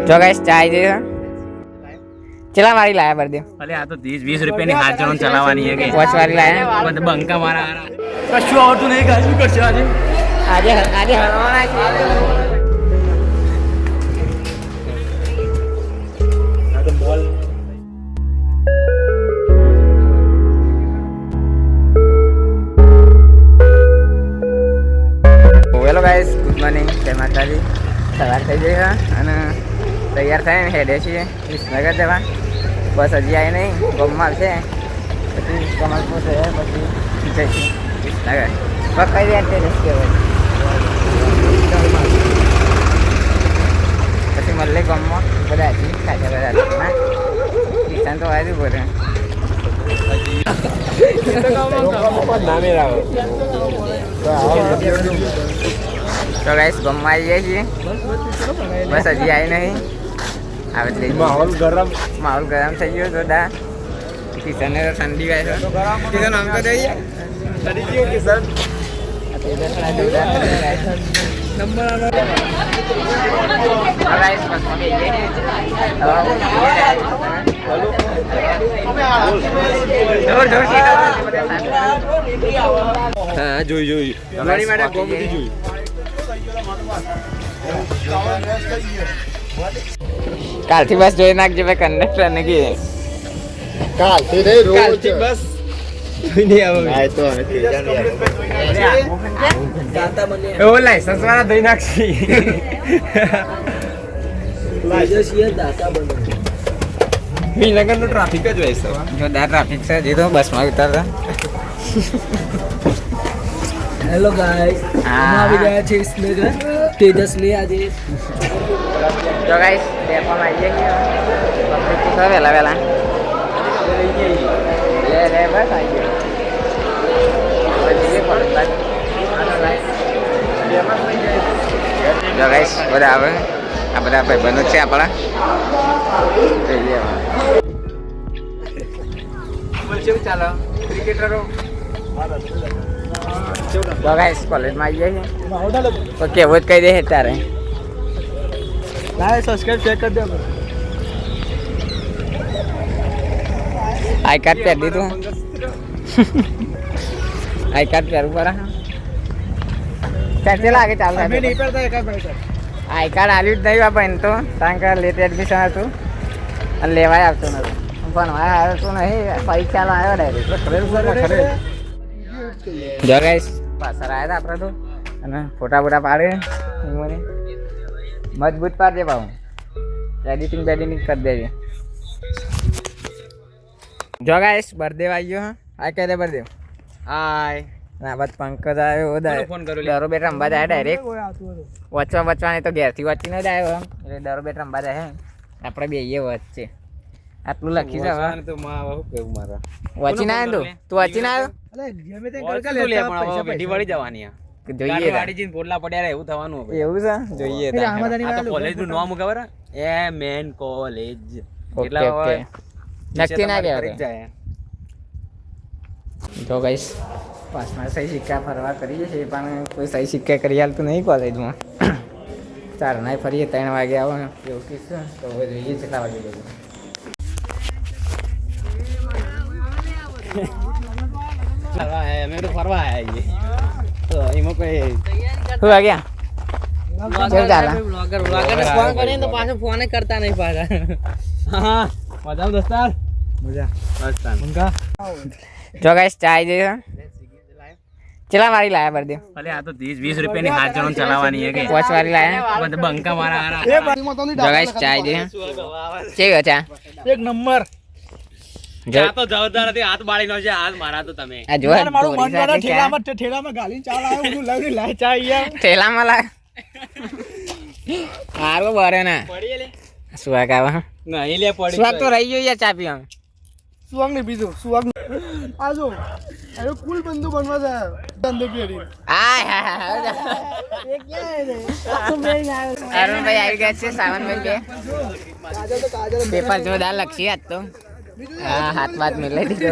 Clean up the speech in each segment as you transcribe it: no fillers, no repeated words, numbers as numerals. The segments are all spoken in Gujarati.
જો ગાઈસ ચાય દે ચલા વાળી લાયા બરદે અલે આ તો 30-20 રૂપિયાની હાથ જણો ચલાવવાની છે કે વોચ વાળી લાયા બધા બંકા મારા કશું આવડતું નહીં ગાઈસ શું કરશે આજે હળવાના છે હેલો ગાઈસ ગુડ મોર્નિંગ જય માતાજી સવાર થઈ ગઈ છે અને તૈયાર થઈને હેડે છીએ વિસનગર જવા બસ હજી આવી નહીં ગમમાં આવશે પછી કમલપુર છે પછી જઈશું વિસનગર કઈ યાદ છે પછી મળે ગમમાં બધા હજી ખાધા બધા કિસાન તો આવ્યું બોલે તો ગાઈસ ગમમાં આવી જાય છીએ બસ હજી આવી નહીં આવે માહોલ ગરમ થઈ ગયો જોરદાર કિશનને તો ઠંડી વાય છે કિશન આમ તો જઈએ ઠંડી ગયો કિશન હા જોઈ અમારી માટે કોમેડી જોઈ કાલથી બસ જોઈ નાખજે ભાઈ કંડક્ટર ને કે કાલથી નહીં રોજ કાલથી બસ જોઈ નહીં આવો આ તો એવો લાયસન્સ વાળા દઈ નાખશી વિનગર નો ટ્રાફિક જ હોય છે જોરદાર ટ્રાફિક છે જીતો બસમાં ઉતરતા હેલો ગાઈસ અમે આવી ગયા છે વિસનગર તેજસની આજે જો ગાઈસ ડેપોમાં આવી ગયા પબ્લિક તો વહેલા લે બસ આવી ગયો જો ગાઈસ બધા આવે આ બધા ભાઈબંધો છે આપણા કેવું ચાલો ક્રિકેટરો તો ગાઈસ કોલેજમાં આવી જાય તો કેવું જ કહી દે તારે લાઈક સબસ્ક્રાઇબ ચેક કરી દો આઈ કાર્ડ પહેરી દીધું આઈ કાર્ડ પહેરવું પડે ક્યાંથી લાગે ચાલુ અમે નહીં પડતા એક ભાઈ આઈ કાર્ડ આવ્યું જ નહીં બાપા એમ તો કારણ કે લેટ એડમિશન હતું અને લેવાય આવતું નતું ભણવા આવતું નહીં પરીક્ષા આવ્યો ડાયરેક્ટ જો ગાઈસ પાછળ આવ્યા હતા આપણે તો અને ફોટા બોટા પાડે મને મજબૂત પાડજે ભાવ એડિટિંગ બેડિટિંગ કરી દેજે જો ગાઈસ બર્થડે આવી ગયો હા કહે દે બર્થડે હાય ના બસ પંકજ આવ્યો દરો બેટ રમવા જાય ડાયરેક્ટ વચવાની તો ઘેરથી વચ્ચી ન જ આવ્યો એટલે દરો બેટ રમવા જાય આપણે બે વચ્ચે આટલું લખી છે વચી ના આવ્યો તું વચી ના આવ્યો વળી જવાની જોઈએ ગાડી જઈને પોટલા પડ્યા એવું થવાનું એવું છે જોઈએ કોલેજ નું નામ ખબર એ મેન કોલેજ ઓકે નક્કી ના કહેવાય જો ગાઈસ પાસમાં સહી સિક્કા ફરવા કરીએ છીએ પણ કોઈ સહી સિક્કા કરી હાલતું નહીં કોલેજમાં ચાર ના ફરીએ 3 વાગે આવો એવું કે છે તો હવે જોઈએ કેટલા વાગે જઈએ અમે તો ફરવા આવ્યા તો એમાં કોઈ શું વાગ્યા કેવું ચાલે ફોન કરીને તો પાછો ફોન કરતા નહીં પાછા હા મજા દોસ્તાર મજા દોસ્તાર મંગા જો ગાઈસ ચાય દે ચલા વાળી લાયા બરદે અલે આ તો 30-20 રૂપિયાની હાથ જણો ચલાવવાની છે કે વોચ વાળી લાયા બધા બંકા મારા જો ગાઈસ ચાય દે કેવો ચા એક નંબર ચા તો જવાબદાર હતી હાથ બાળી નો છે હાથ મારા તો તમે આ જો મારું મન વાળા ઠેલામાં ગાલી ચાલ આવ્યો હું લવની લાય ચા યાર ઠેલામાં લા હારો બરે ના પડી લે સુવાગ આવે નહીં લે પડી સુવાગ તો રહી ગયો યાર ચા પીવા સુવાગ ને બીજું સુવાગ આ જો અરે કુલ બંદુ બનવા છે ધંધો પેરી આય એ ક્યાં રે તો મેં આવ્યો અરુણભાઈ આવી ગયા છે સાવનભાઈ કે કાજલ તો કાજલ પેપર જોરદાર લખી આજ તો હા હાથ બાત મિલાઈ દીધો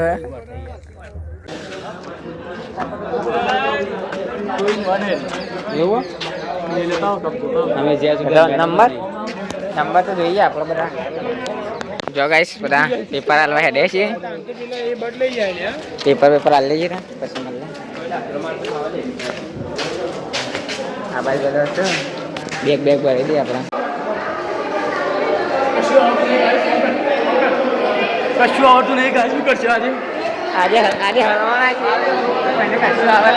એવું નંબર નંબર તો જોઈએ આપણે બધા. જો ગાઈસ બધા પેપર હાલવા હેડે છે. પેપર હાલ લઈએ પછી મળીએ. આ બાજુ બધા છે બેગ ભરી દઈએ આપણે. કશું આવડતું નહીં ગાય શું કરશે આજે હલવાના છે મને કશું આવે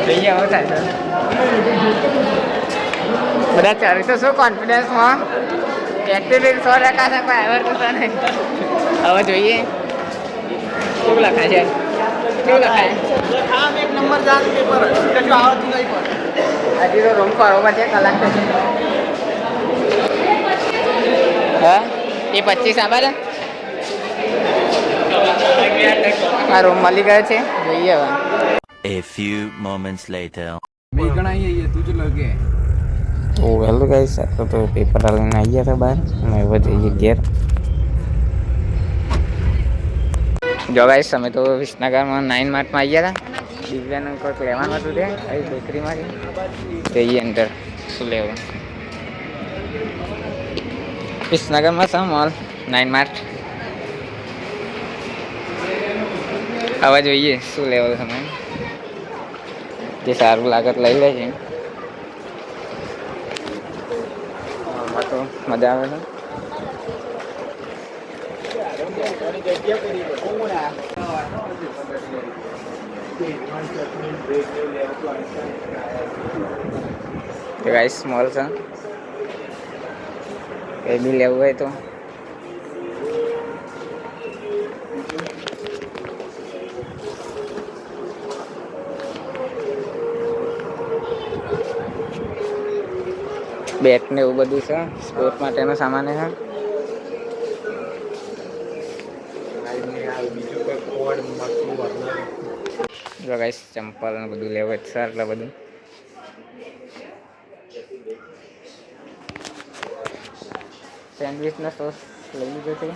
જોઈએ આવો થાય બધા ચાલી તો શું કોન્ફિડન્સમાં એક્ટિવિટી 100% છે કોઈ આવડતું તો નહીં. હવે જોઈએ શું લખાય છે એક નંબર જાત પેપર કશું આવડતું નહીં પણ હજી તો રૂમ બરોબર છે કલાક થશે. હા એ 25 આભાર આ રૂમ મળી ગયો છે જોઈએ હવે. A few moments later. તો હેલો ગાઈસ આપણે તો પેપર લઈને આવી ગયા હતા બહાર અને હવે જઈએ ઘેર. જો ગાઈસ અમે તો વિસનગરમાં 9 માર્ટમાં આવી ગયા હતા. દિવ્યાનું કંઈક લેવાનું હતું તે અહીં બેકરીમાંથી જઈએ અંદર શું લેવું. વિસનગરમાં છે મોલ 9 માર્ટ. હવે જોઈએ શું લેવું તમે જે સારું લાગે લઈ લેજે. તો મજા આવે છે. તો ગાઈસ મોલ છે કઈ બી લેવું હોય તો બેટ ને એવું બધું છે સ્પોર્ટ માટેનો સામાન છે. જો ગાઈસ ચંપલ ને બધું લેવું હોય છે એટલે બધું સેન્ડવિચ નો સોસ લઈ લીધો છે.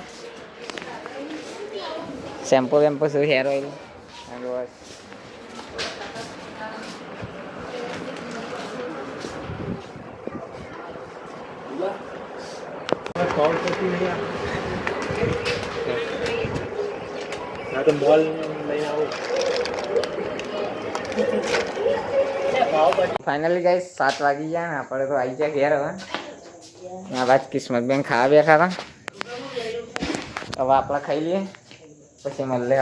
શેમ્પુ શું hair oil hand wash finally guys 7 વાગી ગયા ને આપણે તો આવી ગયા ઘેર. હવે આ વાત કિસ્મત બેન ખાવા બેઠા હતા. હવે આપણે ખાઈ લઈએ પછી મળે.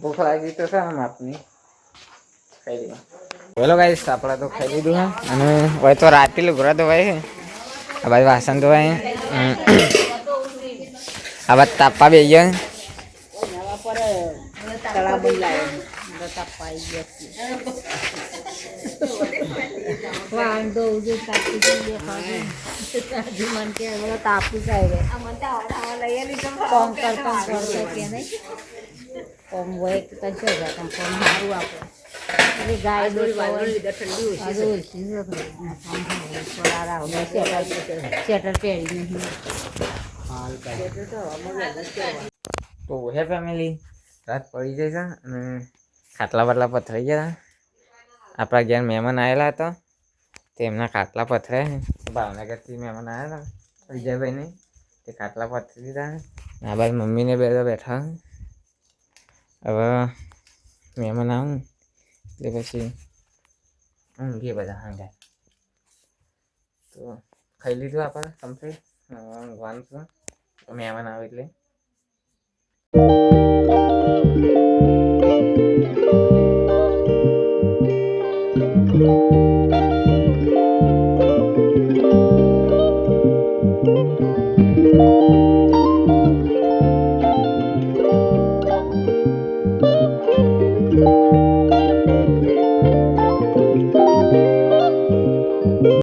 ભૂખ લાગી તો છે આમ આપની ખાઈ લઈએ. બોલો ગાઈસ આપણે તો ખાઈ લીધું હે અને હવે તો રાતે લુગડા ધોવાય છે. આ બાજુ વાસણ ધોવાય. આ બાદ તાપા બે ગયા વાંધો તાપી જાય કોમ કરતા કે નહીં કોમ હોય સારું આપણે ગાય સ્વેટર પહેરી નહીં. તો હે ફેમિલી રાત પડી જાય છે અને ખાટલા બાટલા પથરાઈ ગયા. આપણા ઘેર મહેમાન આવેલા હતા તેમના ખાટલા પથરાય. ભાવનગરથી મહેમાન આવ્યા હતા વિજયભાઈને તે ખાટલા પથરી દીધા. આ બાજુ મમ્મીને બેઠા. હવે મહેમાન આવું એટલે પછી ઊંઘીએ બધા હાંગે. તો ખાઈ લીધું આપણે કમ્પ્લીટ ઊંઘવાનું છું મહેમાન આવે એટલે.